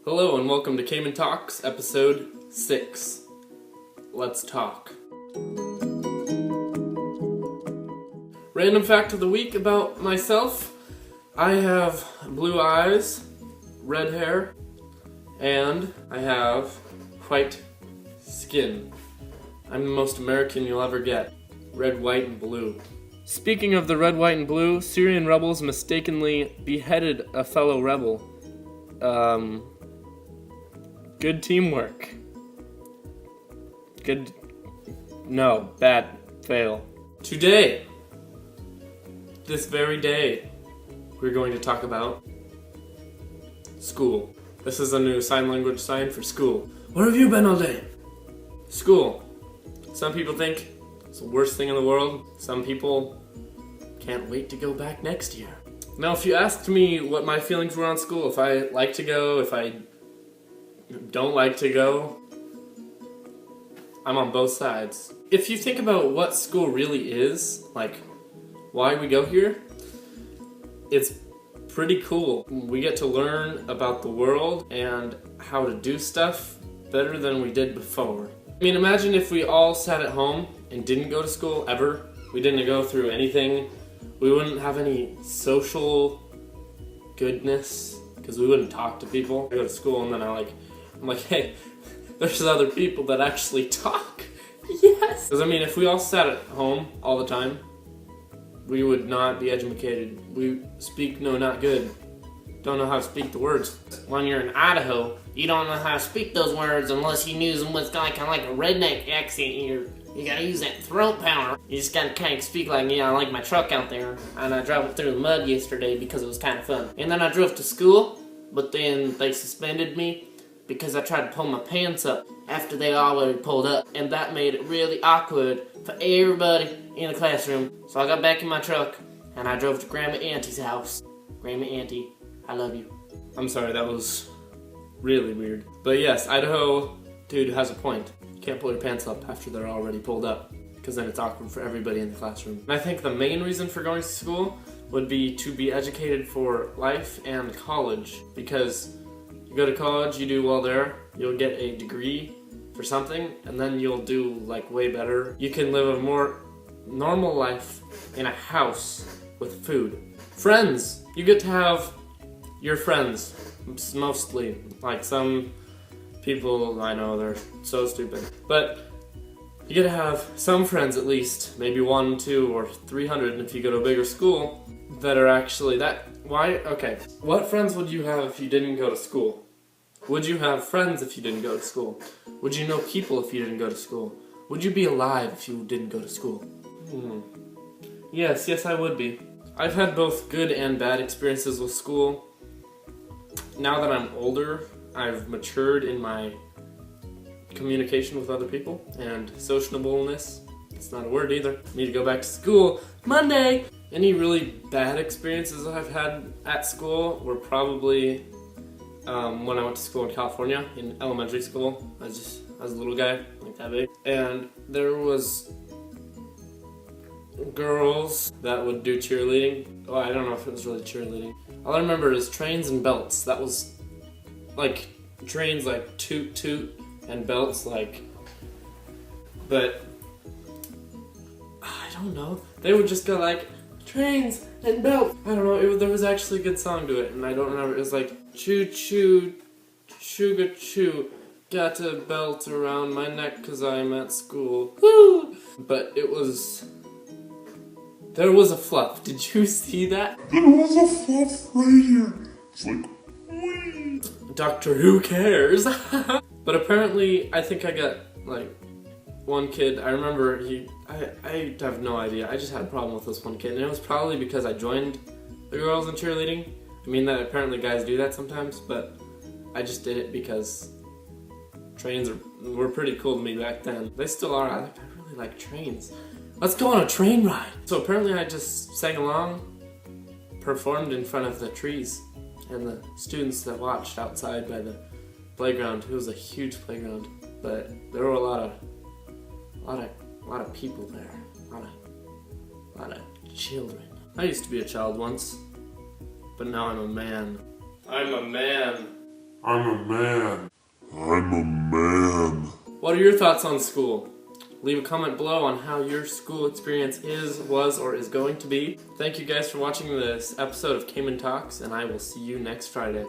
Hello and welcome to Cayman Talks, episode 6. Let's talk. Random fact of the week about myself. I have blue eyes, red hair, and I have white skin. I'm the most American you'll ever get. Red, white, and blue. Speaking of the red, white, and blue, Syrian rebels mistakenly beheaded a fellow rebel. Good teamwork. Bad, fail. Today, this very day, we're going to talk about school. This is a new sign language sign for school. Where have you been all day? School. Some people think it's the worst thing in the world. Some people can't wait to go back next year. Now, if you asked me what my feelings were on school, if I like to go, if I don't like to go, I'm on both sides. If you think about what school really is, like why we go here, it's pretty cool. We get to learn about the world and how to do stuff better than we did before. I mean, imagine if we all sat at home and didn't go to school ever. We didn't go through anything. We wouldn't have any social goodness because we wouldn't talk to people. I go to school and then I'm like, hey, there's other people that actually talk. Yes. Because I mean, if we all sat at home all the time, we would not be educated. We speak not good. Don't know how to speak the words. When you're in Idaho, you don't know how to speak those words unless you use them with kind of like a redneck accent. You gotta use that throat power. You just gotta kind of speak like, I like my truck out there. And I drove it through the mud yesterday because it was kind of fun. And then I drove to school, but then they suspended me because I tried to pull my pants up after they already pulled up. And that made it really awkward for everybody in the classroom. So I got back in my truck and I drove to Grandma Auntie's house. Grandma Auntie, I love you. I'm sorry, that was really weird. But yes, Idaho dude has a point. You can't pull your pants up after they're already pulled up, because then it's awkward for everybody in the classroom. And I think the main reason for going to school would be to be educated for life and college, because you go to college, you do well there, you'll get a degree for something, and then you'll do like way better. You can live a more normal life in a house with food. Friends, you get to have your friends, mostly. Like some people, I know they're so stupid, but you get to have some friends at least, maybe 1, 2, or 300 if you go to a bigger school that are actually that. Why? Okay. What friends would you have if you didn't go to school? Would you have friends if you didn't go to school? Would you know people if you didn't go to school? Would you be alive if you didn't go to school? Yes, I would be. I've had both good and bad experiences with school. Now that I'm older, I've matured in my communication with other people and sociableness. It's not a word either. I need to go back to school Monday. Any really bad experiences I've had at school were probably when I went to school in California, in elementary school. I was a little guy, like that big. And there was girls that would do cheerleading. Oh, I don't know if it was really cheerleading. All I remember is trains and belts. That was like trains like toot toot and belts like, but I don't know. They would just go like trains and belts. I don't know. There was actually a good song to it, and I don't remember. It was like choo choo, chooga choo. Got a belt around my neck 'cause I'm at school. Woo! But it was. There was a fluff. Did you see that? There was a fluff right here. It's like, whee. Doctor Who cares? But apparently, I think I got like one kid. I remember I have no idea. I just had a problem with this one kid, and it was probably because I joined the girls in cheerleading. I mean, that apparently guys do that sometimes, but I just did it because trains were pretty cool to me back then. They still are. I really like trains. Let's go on a train ride. So apparently I just sang along, performed in front of the trees and the students that watched outside by the playground. It was a huge playground, but there were a lot of people there, a lot of children. I used to be a child once, but now I'm a man. I'm a man. I'm a man. I'm a man. What are your thoughts on school? Leave a comment below on how your school experience is, was, or is going to be. Thank you guys for watching this episode of Cayman Talks, and I will see you next Friday.